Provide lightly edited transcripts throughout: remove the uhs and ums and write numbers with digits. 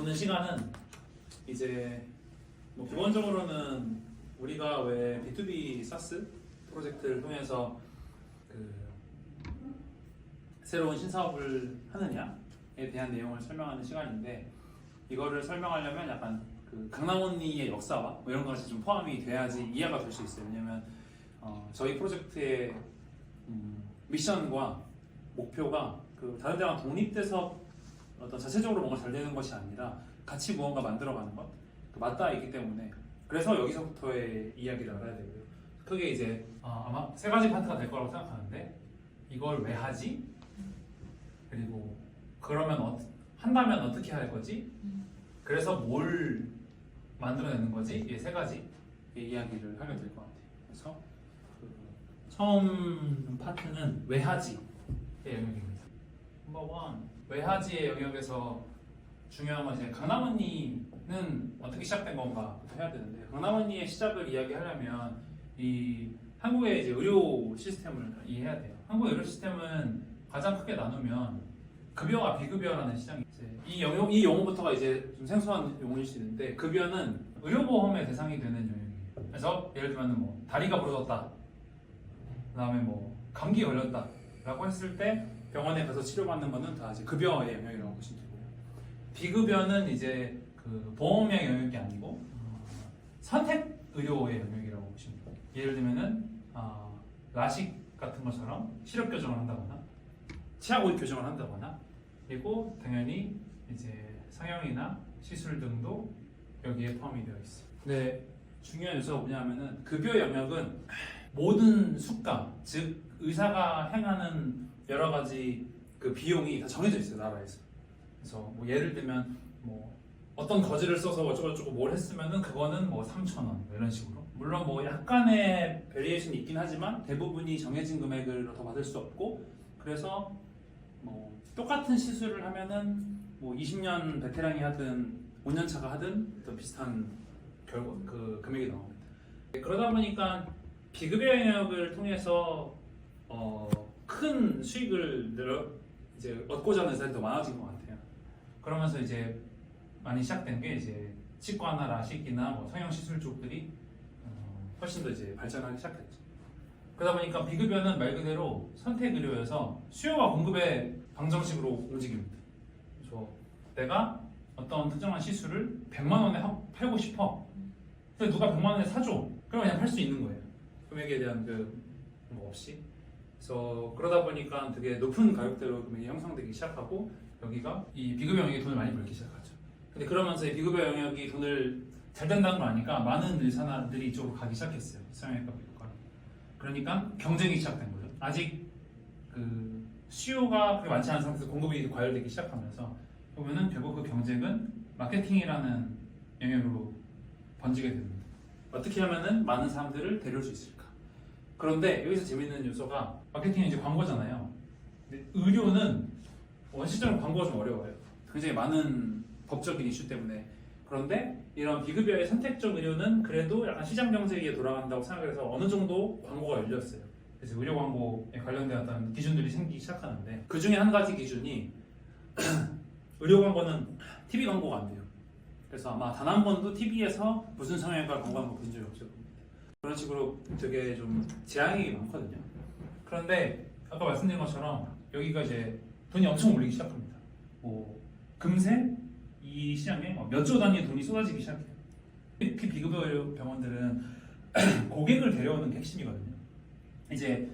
보는 시간은 이제 뭐 기본적으로는 우리가 왜 B2B SaaS 프로젝트를 통해서 그 새로운 신사업을 하느냐에 대한 내용을 설명하는 시간인데, 이거를 설명하려면 약간 그 강남 언니의 역사와 뭐 이런 것이 좀 포함이 돼야지 이해가 될 수 있어요. 왜냐면 저희 프로젝트의 미션과 목표가 그 다른 데랑 독립돼서 어떤 자체적으로 뭔가 잘 되는 것이 아니라 같이 무언가 만들어가는 것, 그 맞닿아 있기 때문에, 그래서 여기서부터의 이야기를 알아야 되고요. 크게 이제 아마 세 가지 파트가 될 거라고 생각하는데, 이걸 왜 하지? 그리고 그러면 한다면 어떻게 할 거지? 그래서 뭘 만들어내는 거지? 이 세 가지 이야기를 하게 될 것 같아요. 그래서 처음 파트는 왜 하지의 영역입니다. 넘버 1, 왜 하지의 영역에서 중요한 건 이제 강남 언니는 어떻게 시작된 건가부터 해야 되는데, 강남 언니의 시작을 이야기하려면 이 한국의 이제 의료 시스템을 이해해야 돼요. 한국의 의료 시스템은 가장 크게 나누면 급여와 비급여라는 시장이 이제 이 용어부터가 이제 좀 생소한 용어일 수 있는데, 급여는 의료보험의 대상이 되는 영역이에요. 그래서 예를 들면 뭐 다리가 부러졌다, 그다음에 뭐 감기 걸렸다라고 했을 때 병원에 가서 치료받는 거는 다 이제 급여의 영역이라고 보시면 되고요. 비급여는 이제 그 보험의 영역이 아니고 선택 의료의 영역이라고 보시면 돼요. 예를 들면은 라식 같은 것처럼 시력 교정을 한다거나 치아고입 교정을 한다거나, 그리고 당연히 이제 성형이나 시술 등도 여기에 포함이 되어 있어요. 근데 중요한 요소가 뭐냐면은 급여 영역은 모든 수가, 즉 의사가 행하는 여러 가지 그 비용이 다 정해져 있어요, 나라에서. 그래서 뭐 예를 들면 뭐 어떤 거지를 써서 어쩌고저쩌고 뭘 했으면은 그거는 뭐 3,000원 이런 식으로. 물론 뭐 약간의 베리에이션이 있긴 하지만 대부분이 정해진 금액을 더 받을 수 없고, 그래서 뭐 똑같은 시술을 하면은 뭐 20년 베테랑이 하든 5년 차가 하든 더 비슷한 그 금액이 나옵니다. 그러다 보니까 비급여 영역을 통해서 큰 수익을 이제 얻고자 하는 사람이 더 많아진 것 같아요. 그러면서 이제 많이 시작된 게 이제 치과나 라식이나 뭐 성형 시술 쪽들이 훨씬 더 이제 발전하기 시작했죠. 그러다 보니까 비급여는 말 그대로 선택 의료여서 수요와 공급의 방정식으로 움직입니다. 그래서 내가 어떤 특정한 시술을 100만 원에 팔고 싶어. 근데 누가 100만 원에 사줘. 그럼 그냥 팔 수 있는 거예요. 금액에 대한 뭐 없이. 그래서 그러다 보니까 되게 높은 가격대로 금액이 형성되기 시작하고, 여기가 이 비급여 영역이 돈을 많이 벌기 시작하죠. 근데 그러면서 이 비급여 영역이 돈을 잘 된다는 걸 아니까 많은 의사들이 이쪽으로 가기 시작했어요. 성형외과 비교과. 그러니까 경쟁이 시작된 거죠. 아직 그 수요가 그렇게 많지 않은 상태에서 공급이 과열되기 시작하면서 보면은 결국 그 경쟁은 마케팅이라는 영역으로 번지게 됩니다. 어떻게 하면은 많은 사람들을 데려올 수 있을까? 그런데 여기서 재밌는 요소가, 마케팅은 이제 광고잖아요. 근데 의료는 원시적으로 광고가 좀 어려워요. 굉장히 많은 법적인 이슈 때문에. 그런데 이런 비급여의 선택적 의료는 그래도 약간 시장 경제에 돌아간다고 생각해서 어느 정도 광고가 열렸어요. 그래서 의료 광고에 관련된 어떤 기준들이 생기기 시작하는데, 그 중에 한 가지 기준이 의료 광고는 TV 광고가 안 돼요. 그래서 아마 단 한 번도 TV에서 무슨 성형외과 광고한 거 본 적이 없을 겁니다. 그런 식으로 되게 좀 제한이 많거든요. 그런데 아까 말씀드린 것처럼 여기가 이제 돈이 엄청 올리기 시작합니다. 뭐 금세 이 시장에 몇 조 단위의 돈이 쏟아지기 시작해요. 특히 비급여 병원들은 고객을 데려오는 게 핵심이거든요. 이제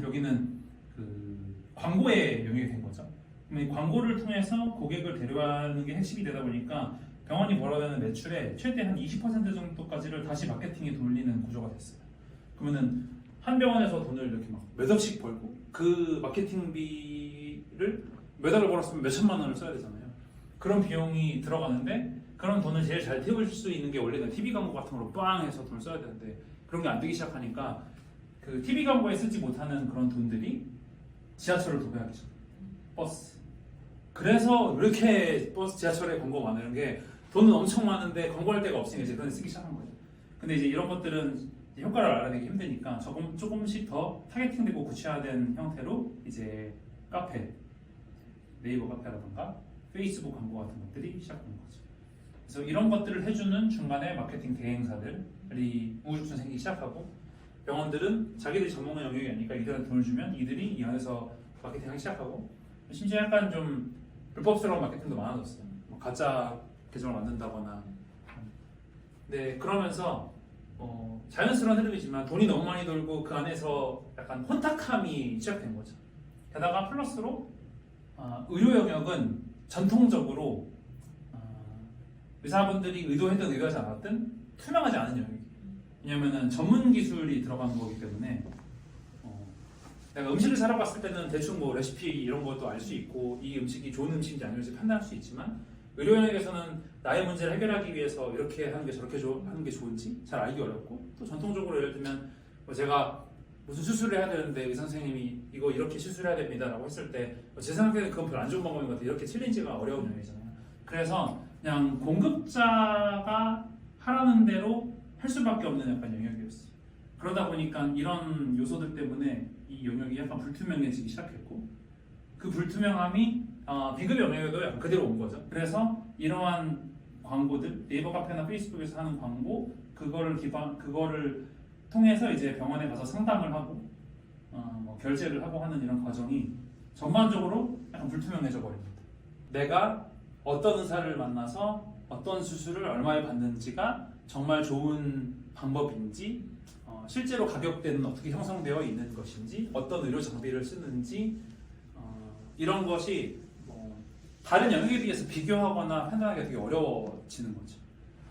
여기는 그 광고의 영역이 된 거죠. 그럼 광고를 통해서 고객을 데려가는 게 핵심이 되다 보니까 병원이 벌어내는 매출의 최대 한 20% 정도까지를 다시 마케팅에 돌리는 구조가 됐어요. 그러면은 한 병원에서 돈을 이렇게 막 몇 억씩 벌고, 그 마케팅비를 몇 억을 벌었으면 몇 천만 원을 써야 되잖아요. 그런 비용이 들어가는데, 그런 돈을 제일 잘 태울 수 있는 게 원래는 TV 광고 같은 걸로 빵 해서 돈을 써야 되는데, 그런 게 안 되기 시작하니까 그 TV 광고에 쓰지 못하는 그런 돈들이 지하철을 도배하기 시작해요. 버스. 그래서 왜 이렇게 버스, 지하철에 광고가 많은 게, 돈은 엄청 많은데 광고할 데가 없으니까 이제 그런 쓰기 시작한 거죠. 근데 이제 이런 것들은 효과를 알아내기 힘드니까 조금씩 더 타겟팅되고 구체화된 형태로 이제 카페, 네이버 카페라든가 페이스북 광고 같은 것들이 시작된 거죠. 그래서 이런 것들을 해주는 중간에 마케팅 대행사들이 우후죽순 생기기 시작하고 병원들은 자기들이 전문가 영역이 아니니까 이들한테 돈을 주면 이들이 이 안에서 마케팅하기 시작하고 심지어 약간 좀 불법스러운 마케팅도 많아졌어요. 뭐 가짜 계정을 만든다거나. 네, 그러면서 자연스러운 흐름이지만 돈이 너무 많이 돌고 그 안에서 약간 혼탁함이 시작된 거죠. 게다가 플러스로 의료 영역은 전통적으로 의사분들이 의도했든 의도하지 않았든 투명하지 않은 영역이에요. 왜냐면은 전문 기술이 들어가는 거기 때문에 내가 음식을 사러 갔을 때는 대충 뭐 레시피 이런 것도 알 수 있고 이 음식이 좋은 음식인지 아닌지 판단할 수 있지만 의료 영역에서는 나의 문제를 해결하기 위해서 이렇게 하는 게 저렇게 하는 게 좋은지 잘 알기 어렵고 또 전통적으로 예를 들면 뭐 제가 무슨 수술을 해야 되는데 의사 선생님이 이거 이렇게 수술해야 됩니다 라고 했을 때 제 생각에는 그건 별로 안 좋은 방법인 것 같아요. 이렇게 틀린지가 어려운 영역이잖아요. 그래서 그냥 공급자가 하라는 대로 할 수밖에 없는 약간 영역이었어요. 그러다 보니까 이런 요소들 때문에 이 영역이 약간 불투명해지기 시작했고 그 불투명함이 비급 영역에도 약간 그대로 온 거죠. 그래서 이러한 광고들 네이버 카페나 페이스북에서 하는 광고 그거를 통해서 이제 병원에 가서 상담을 하고 뭐 결제를 하고 하는 이런 과정이 전반적으로 약간 불투명해져 버립니다. 내가 어떤 의사를 만나서 어떤 수술을 얼마에 받는지가 정말 좋은 방법인지 실제로 가격대는 어떻게 형성되어 있는 것인지 어떤 의료 장비를 쓰는지 이런 것이 다른 영역에 비해서 비교하거나 판단하기가 되게 어려워지는 거죠.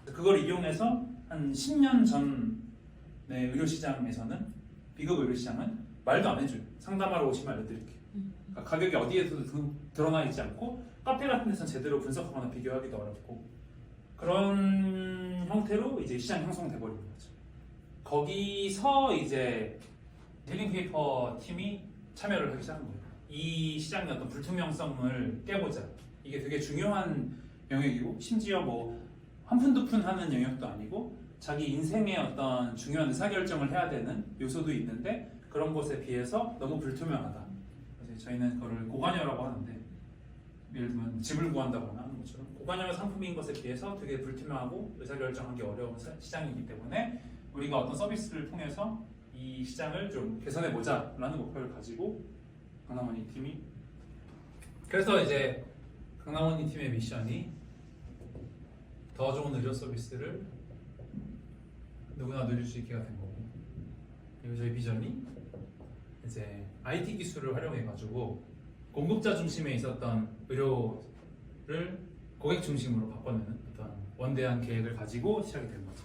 그걸 이용해서 한 10년 전의 의료시장에서는 비급 의료시장은 말도 안 해줘요. 상담하러 오시면 알려드릴게요. 그러니까 가격이 어디에서도 드러나 있지 않고 카페 같은 데서는 제대로 분석하거나 비교하기도 어렵고 그런 형태로 이제 시장이 형성돼 버리는 거죠. 거기서 이제 힐링 페이퍼 팀이 참여를 하기 시작한 거예요. 이 시장의 어떤 불투명성을 깨보자. 이게 되게 중요한 영역이고 심지어 뭐 한 푼 두 푼 하는 영역도 아니고 자기 인생의 어떤 중요한 의사결정을 해야 되는 요소도 있는데 그런 것에 비해서 너무 불투명하다. 그래서 저희는 그거를 고관여라고 하는데 예를 들면 집을 구한다거나 하는 것처럼 고관여 상품인 것에 비해서 되게 불투명하고 의사결정하기 어려운 시장이기 때문에 우리가 어떤 서비스를 통해서 이 시장을 좀 개선해보자 라는 목표를 가지고 강남원이 팀이 그래서 이제 강남원이 팀의 미션이 더 좋은 의료 서비스를 누구나 누릴 수 있게가 된 거고 그리고 저희 비전이 이제 IT 기술을 활용해가지고 공급자 중심에 있었던 의료를 고객 중심으로 바꿔내는 어떤 원대한 계획을 가지고 시작이 된 거죠.